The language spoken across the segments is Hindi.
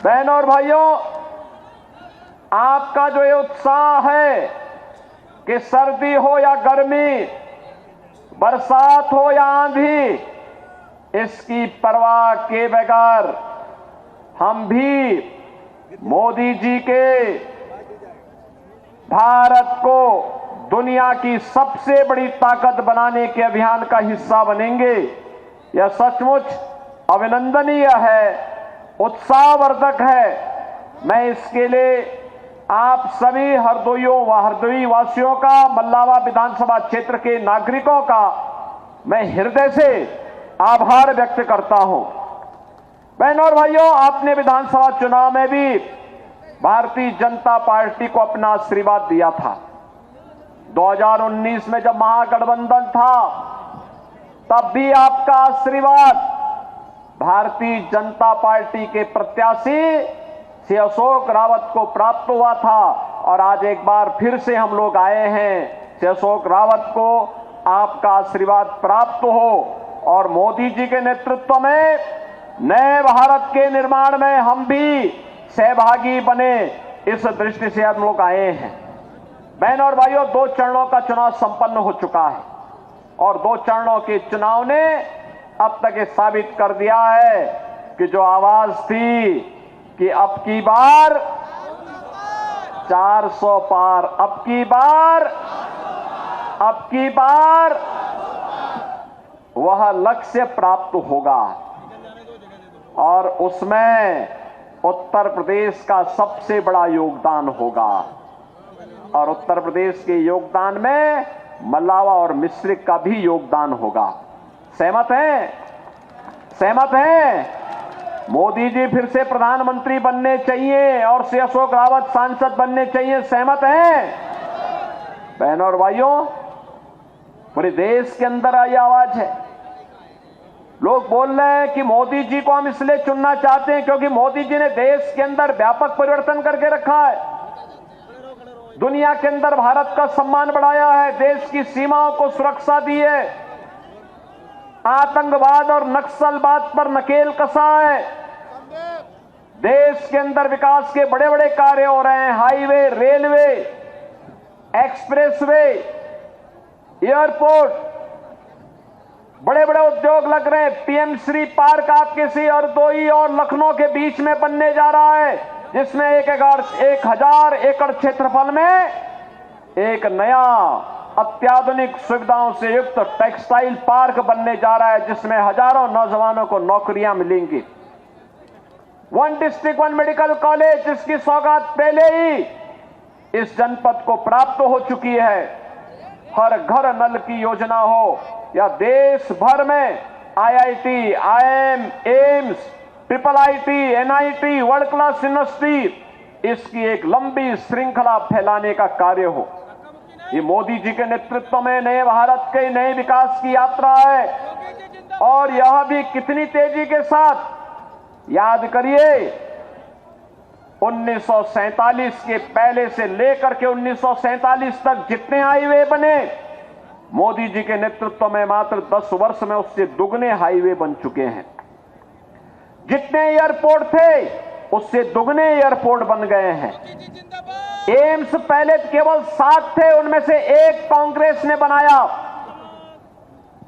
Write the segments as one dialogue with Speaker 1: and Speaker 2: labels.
Speaker 1: बहनों और भाइयों, आपका जो ये उत्साह है कि सर्दी हो या गर्मी, बरसात हो या आंधी, इसकी परवाह किए बगैर हम भी मोदी जी के भारत को दुनिया की सबसे बड़ी ताकत बनाने के अभियान का हिस्सा बनेंगे। यह सचमुच अभिनंदनीय है, उत्साहवर्धक है। मैं इसके लिए आप सभी हरदोइयों व हरदोई वासियों का, मल्लावा विधानसभा क्षेत्र के नागरिकों का मैं हृदय से आभार व्यक्त करता हूं। बहनों और भाइयों, आपने विधानसभा चुनाव में भी भारतीय जनता पार्टी को अपना आशीर्वाद दिया था। 2019 में जब महागठबंधन था, तब भी आपका आशीर्वाद भारतीय जनता पार्टी के प्रत्याशी श्री अशोक रावत को प्राप्त हुआ था। और आज एक बार फिर से हम लोग आए हैं, श्री अशोक रावत को आपका आशीर्वाद प्राप्त हो और मोदी जी के नेतृत्व में नए भारत के निर्माण में हम भी सहभागी बने, इस दृष्टि से हम लोग आए हैं। बहनों और भाइयों, 2 चरणों का चुनाव संपन्न हो चुका है और 2 चरणों के चुनाव ने अब तक ये साबित कर दिया है कि जो आवाज थी कि अब की बार 400 पार, अब की बार वह लक्ष्य प्राप्त होगा और उसमें उत्तर प्रदेश का सबसे बड़ा योगदान होगा। और उत्तर प्रदेश के योगदान में मल्लावा और मिश्रिक का भी योगदान होगा। सहमत हैं? सहमत हैं? मोदी जी फिर से प्रधानमंत्री बनने चाहिए और श्री अशोक रावत सांसद बनने चाहिए। सहमत हैं? बहनों और भाइयों, पूरे देश के अंदर आई आवाज है। लोग बोल रहे हैं कि मोदी जी को हम इसलिए चुनना चाहते हैं क्योंकि मोदी जी ने देश के अंदर व्यापक परिवर्तन करके रखा है, दुनिया के अंदर भारत का सम्मान बढ़ाया है, देश की सीमाओं को सुरक्षा दी है, आतंकवाद और नक्सलवाद पर नकेल कसा है, देश के अंदर विकास के बड़े बड़े कार्य हो रहे हैं, हाईवे, रेलवे, एक्सप्रेसवे, एयरपोर्ट, बड़े बड़े उद्योग लग रहे हैं। पीएम श्री पार्क आपके हरदोई और लखनऊ के बीच में बनने जा रहा है, जिसमें 1000 एकड़ क्षेत्रफल में एक नया अत्याधुनिक सुविधाओं से युक्त टेक्सटाइल पार्क बनने जा रहा है, जिसमें हजारों नौजवानों को नौकरियां मिलेंगी। 1 डिस्ट्रिक्ट 1 मेडिकल कॉलेज, जिसकी सौगात पहले ही इस जनपद को प्राप्त हो चुकी है। हर घर नल की योजना हो या देश भर में IIT, IIM, AIIMS, IIIT, NIT, world class university, इसकी एक लंबी श्रृंखला फैलाने का कार्य हो। ये मोदी जी के नेतृत्व में नए भारत के नए विकास की यात्रा है और यह भी कितनी तेजी के साथ। याद करिए, 1947 के पहले से लेकर के 1947 तक जितने हाईवे बने, मोदी जी के नेतृत्व में मात्र 10 वर्ष में उससे दुगने हाईवे बन चुके हैं। जितने एयरपोर्ट थे, उससे दुगने एयरपोर्ट बन गए हैं। एम्स पहले केवल 7 थे, उनमें से 1 कांग्रेस ने बनाया,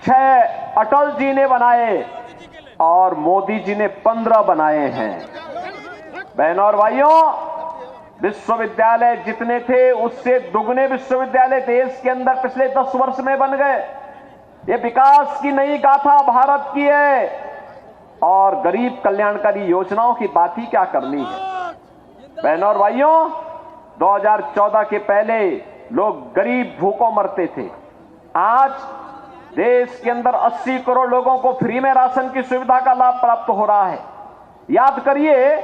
Speaker 1: 6 अटल जी ने बनाए और मोदी जी ने 15 बनाए हैं। बहनों और भाइयों, विश्वविद्यालय जितने थे उससे दुगने विश्वविद्यालय देश के अंदर पिछले 10 वर्ष में बन गए। ये विकास की नई गाथा भारत की है और गरीब कल्याणकारी योजनाओं की बात ही क्या करनी है। बहनों और भाइयों, 2014 के पहले लोग गरीब भूखों मरते थे। आज देश के अंदर 80 करोड़ लोगों को फ्री में राशन की सुविधा का लाभ प्राप्त हो रहा है। याद करिए,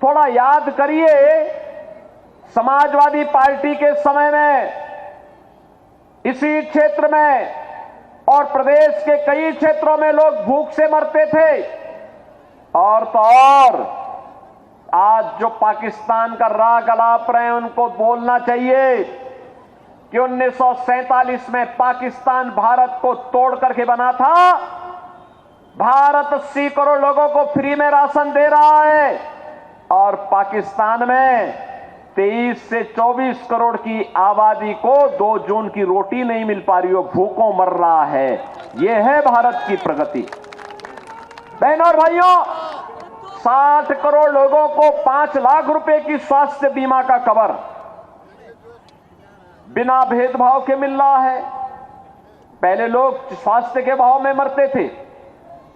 Speaker 1: थोड़ा याद करिए, समाजवादी पार्टी के समय में इसी क्षेत्र में और प्रदेश के कई क्षेत्रों में लोग भूख से मरते थे। और तो और आज जो पाकिस्तान का राग अलाप रहे हैं, उनको बोलना चाहिए कि 1947 में पाकिस्तान भारत को तोड़ करके बना था। भारत 80 करोड़ लोगों को फ्री में राशन दे रहा है। पाकिस्तान में 23 से 24 करोड़ की आबादी को 2 जून की रोटी नहीं मिल पा रही हो, भूखों मर रहा है। यह है भारत की प्रगति। बहनों और भाइयों, 60 करोड़ लोगों को 5 लाख रुपए की स्वास्थ्य बीमा का कवर बिना भेदभाव के मिल रहा है। पहले लोग स्वास्थ्य के भाव में मरते थे,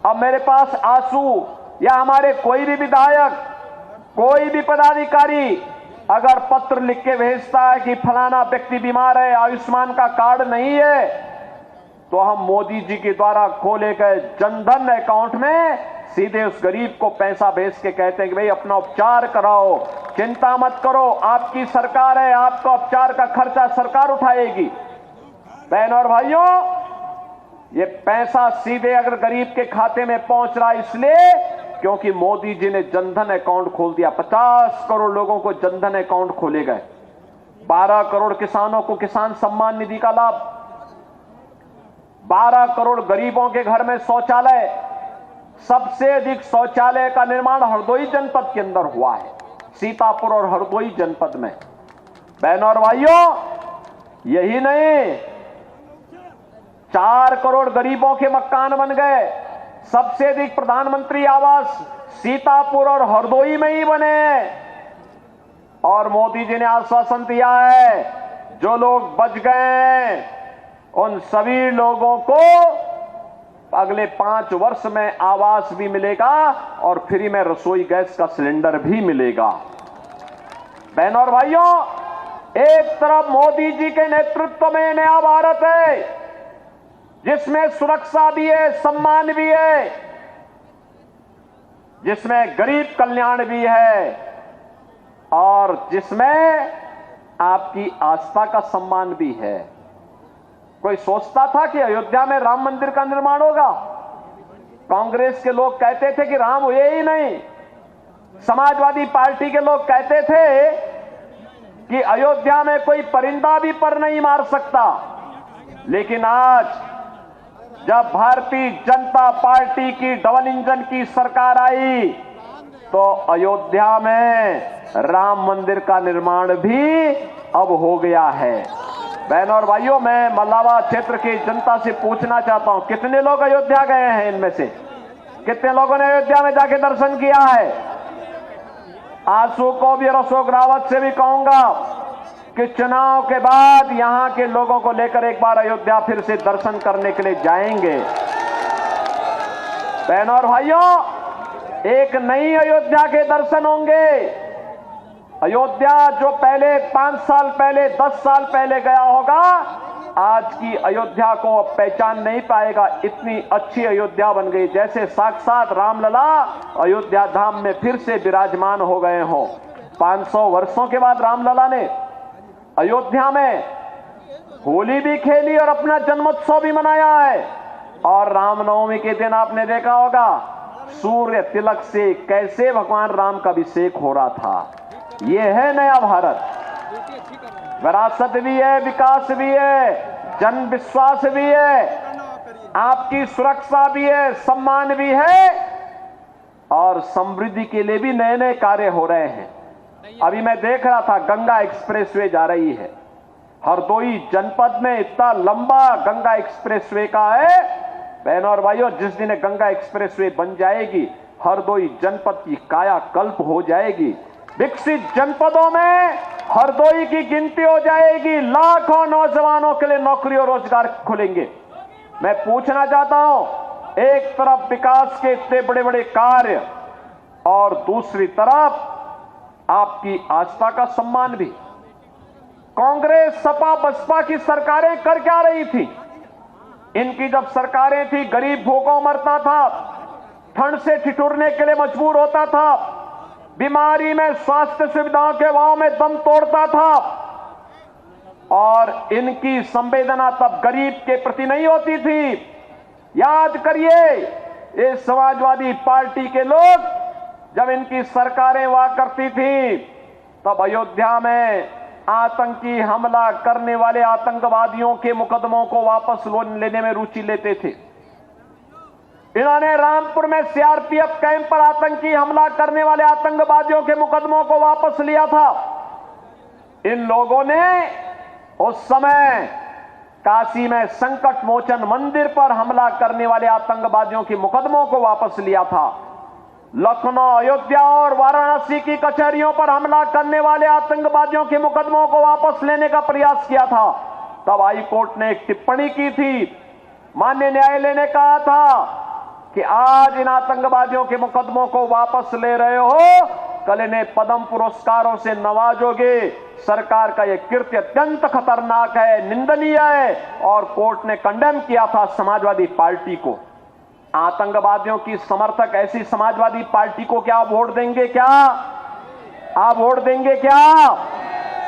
Speaker 1: अब मेरे पास आंसू या हमारे कोई भी विधायक, कोई भी पदाधिकारी अगर पत्र लिख के भेजता है कि फलाना व्यक्ति बीमार है, आयुष्मान का कार्ड नहीं है, तो हम मोदी जी के द्वारा खोले गए जनधन अकाउंट में सीधे उस गरीब को पैसा भेज के कहते हैं कि भाई अपना उपचार कराओ, चिंता मत करो, आपकी सरकार है, आपका उपचार का खर्चा सरकार उठाएगी। बहनों और भाइयों, ये पैसा सीधे अगर गरीब के खाते में पहुंच रहा है इसलिए क्योंकि मोदी जी ने जनधन अकाउंट खोल दिया। 50 करोड़ लोगों को जनधन अकाउंट खोले गए। 12 करोड़ किसानों को किसान सम्मान निधि का लाभ, 12 करोड़ गरीबों के घर में शौचालय। सबसे अधिक शौचालय का निर्माण हरदोई जनपद के अंदर हुआ है, सीतापुर और हरदोई जनपद में। बहनों और भाइयों, यही नहीं, 4 करोड़ गरीबों के मकान बन गए। सबसे अधिक प्रधानमंत्री आवास सीतापुर और हरदोई में ही बने। और मोदी जी ने आश्वासन दिया है, जो लोग बच गए उन सभी लोगों को अगले 5 वर्ष में आवास भी मिलेगा और फ्री में रसोई गैस का सिलेंडर भी मिलेगा। बहनों और भाइयों, एक तरफ मोदी जी के नेतृत्व में नया भारत है जिसमें सुरक्षा भी है, सम्मान भी है, जिसमें गरीब कल्याण भी है और जिसमें आपकी आस्था का सम्मान भी है। कोई सोचता था कि अयोध्या में राम मंदिर का निर्माण होगा? कांग्रेस के लोग कहते थे कि राम हुए ही नहीं। समाजवादी पार्टी के लोग कहते थे कि अयोध्या में कोई परिंदा भी पर नहीं मार सकता। लेकिन आज जब भारतीय जनता पार्टी की डबल इंजन की सरकार आई तो अयोध्या में राम मंदिर का निर्माण भी अब हो गया है। बहनों और भाइयों, मैं मल्लावा क्षेत्र की जनता से पूछना चाहता हूं, कितने लोग अयोध्या गए हैं? इनमें से कितने लोगों ने अयोध्या में जाके दर्शन किया है? आंसू को भी और अशोक रावत से भी कहूंगा कि चुनाव के बाद यहां के लोगों को लेकर एक बार अयोध्या फिर से दर्शन करने के लिए जाएंगे। बहनों और भाइयों, एक नई अयोध्या के दर्शन होंगे। अयोध्या जो पहले 5 साल पहले, 10 साल पहले गया होगा, आज की अयोध्या को अब पहचान नहीं पाएगा। इतनी अच्छी अयोध्या बन गई, जैसे साक्षात रामलला अयोध्या धाम में फिर से विराजमान हो गए हों। 500 वर्षों के बाद रामलला ने अयोध्या में होली भी खेली और अपना जन्मोत्सव भी मनाया है। और रामनवमी के दिन आपने देखा होगा सूर्य तिलक से कैसे भगवान राम का अभिषेक हो रहा था। यह है नया भारत। विरासत भी है, विकास भी है, जन विश्वास भी है, आपकी सुरक्षा भी है, सम्मान भी है और समृद्धि के लिए भी नए नए कार्य हो रहे हैं। अभी मैं देख रहा था गंगा एक्सप्रेसवे जा रही है हरदोई जनपद में। इतना लंबा गंगा एक्सप्रेसवे का है। बहनों और भाइयों, जिस दिन गंगा एक्सप्रेसवे बन जाएगी, हरदोई जनपद की कायाकल्प हो जाएगी। विकसित जनपदों में हरदोई की गिनती हो जाएगी। लाखों नौजवानों के लिए नौकरी और रोजगार खुलेंगे। मैं पूछना चाहता हूं, एक तरफ विकास के इतने बड़े बड़े कार्य और दूसरी तरफ आपकी आस्था का सम्मान भी। कांग्रेस, सपा, बसपा की सरकारें कर क्या रही थी? इनकी जब सरकारें थी, गरीब भूखों मरता था, ठंड से ठिठुरने के लिए मजबूर होता था, बीमारी में स्वास्थ्य सुविधाओं के अभाव में दम तोड़ता था। और इनकी संवेदना तब गरीब के प्रति नहीं होती थी। याद करिए, ये समाजवादी पार्टी के लोग जब इनकी सरकारें हुआ करती थी तब अयोध्या में आतंकी हमला करने वाले आतंकवादियों के मुकदमों को वापस लेने में रुचि लेते थे। इन्होंने रामपुर में सीआरपीएफ कैंप पर आतंकी हमला करने वाले आतंकवादियों के मुकदमों को वापस लिया था। इन लोगों ने उस समय काशी में संकट मोचन मंदिर पर हमला करने वाले आतंकवादियों के मुकदमों को वापस लिया था। लखनऊ, अयोध्या और वाराणसी की कचहरियों पर हमला करने वाले आतंकवादियों के मुकदमों को वापस लेने का प्रयास किया था। तब हाई कोर्ट ने एक टिप्पणी की थी, माननीय न्यायालय ने कहा था कि आज इन आतंकवादियों के मुकदमों को वापस ले रहे हो, कल इन्हें पद्म पुरस्कारों से नवाजोगे। सरकार का यह कृत्य अत्यंत खतरनाक है, निंदनीय है और कोर्ट ने कंडेम किया था समाजवादी पार्टी को। आतंकवादियों की समर्थक ऐसी समाजवादी पार्टी को क्या वोट देंगे? क्या आप वोट देंगे? क्या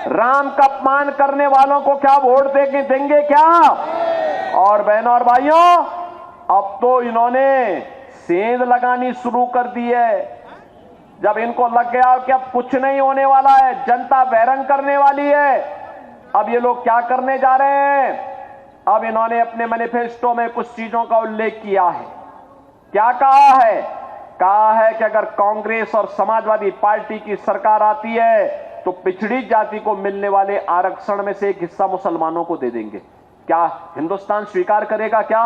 Speaker 1: राम का अपमान करने वालों को क्या वोट देंगे? क्या? और बहनों और भाइयों, अब तो इन्होंने सेंध लगानी शुरू कर दी है। जब इनको लग गया कि अब कुछ नहीं होने वाला है, जनता बैरंग करने वाली है, अब ये लोग क्या करने जा रहे हैं? अब इन्होंने अपने मैनिफेस्टो में कुछ चीजों का उल्लेख किया है। क्या कहा है? कहा है कि अगर कांग्रेस और समाजवादी पार्टी की सरकार आती है तो पिछड़ी जाति को मिलने वाले आरक्षण में से एक हिस्सा मुसलमानों को दे देंगे। क्या हिंदुस्तान स्वीकार करेगा? क्या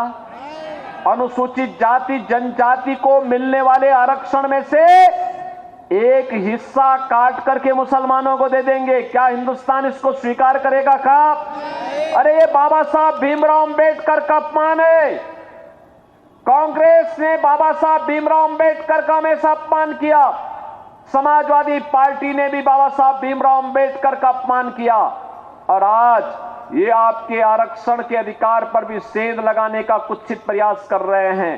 Speaker 1: अनुसूचित जाति जनजाति को मिलने वाले आरक्षण में से एक हिस्सा काट करके मुसलमानों को दे देंगे? क्या हिंदुस्तान इसको स्वीकार करेगा? क्या? अरे ये बाबा साहब भीमराव अंबेडकर का अपमान है। कांग्रेस ने बाबा साहब भीमराव अंबेडकर का हमेशा अपमान किया, समाजवादी पार्टी ने भी बाबा साहब भीमराव अंबेडकर का अपमान किया, और आज ये आपके आरक्षण के अधिकार पर भी सेंध लगाने का कुत्सित प्रयास कर रहे हैं।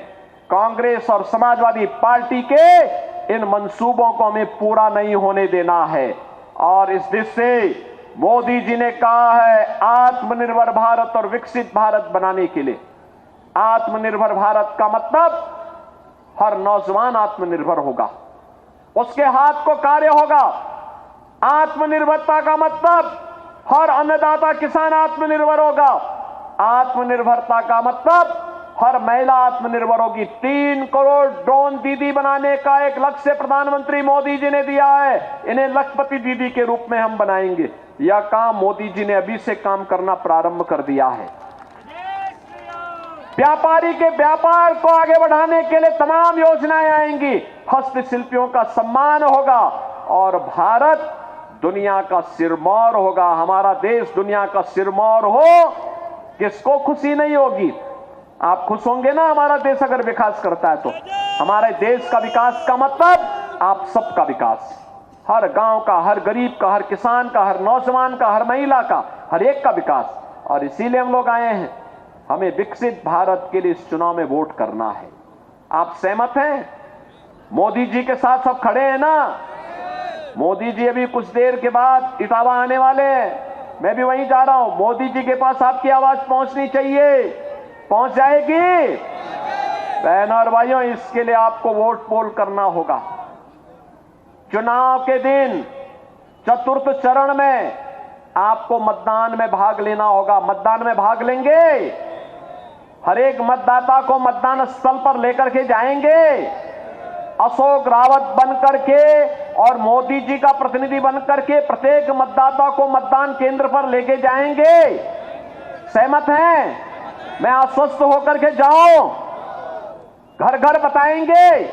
Speaker 1: कांग्रेस और समाजवादी पार्टी के इन मंसूबों को हमें पूरा नहीं होने देना है। और इस दिशा से मोदी जी ने कहा है, आत्मनिर्भर भारत और विकसित भारत बनाने के लिए। आत्मनिर्भर भारत का मतलब हर नौजवान आत्मनिर्भर होगा, उसके हाथ को कार्य होगा। आत्मनिर्भरता का मतलब हर अन्नदाता किसान आत्मनिर्भर होगा। आत्मनिर्भरता का मतलब हर महिला आत्मनिर्भर होगी। 3 करोड़ ड्रोन दीदी बनाने का एक लक्ष्य प्रधानमंत्री मोदी जी ने दिया है। इन्हें लखपति दीदी के रूप में हम बनाएंगे। यह काम मोदी जी ने अभी से काम करना प्रारंभ कर दिया है। व्यापारी के व्यापार को आगे बढ़ाने के लिए तमाम योजनाएं आएंगी। हस्तशिल्पियों का सम्मान होगा और भारत दुनिया का सिरमौर होगा। हमारा देश दुनिया का सिरमौर हो, किसको खुशी नहीं होगी? आप खुश होंगे ना हमारा देश अगर विकास करता है तो। हमारे देश का विकास का मतलब आप सबका विकास, हर गांव का, हर गरीब का, हर किसान का, हर नौजवान का, हर महिला का, हर एक का विकास। और इसीलिए हम लोग आए हैं। हमें विकसित भारत के लिए इस चुनाव में वोट करना है। आप सहमत हैं? मोदी जी के साथ सब खड़े हैं ना? मोदी जी अभी कुछ देर के बाद इटावा आने वाले हैं। मैं भी वहीं जा रहा हूं। मोदी जी के पास आपकी आवाज पहुंचनी चाहिए। पहुंच जाएगी? बहनों और भाइयों, इसके लिए आपको वोट पोल करना होगा। चुनाव के दिन चतुर्थ चरण में आपको मतदान में भाग लेना होगा। मतदान में भाग लेंगे? हर एक मतदाता को मतदान स्थल पर लेकर के जाएंगे। अशोक रावत बन करके और मोदी जी का प्रतिनिधि बन करके प्रत्येक मतदाता को मतदान केंद्र पर लेके जाएंगे। सहमत हैं? मैं आश्वस्त होकर के जाऊं? घर घर बताएंगे।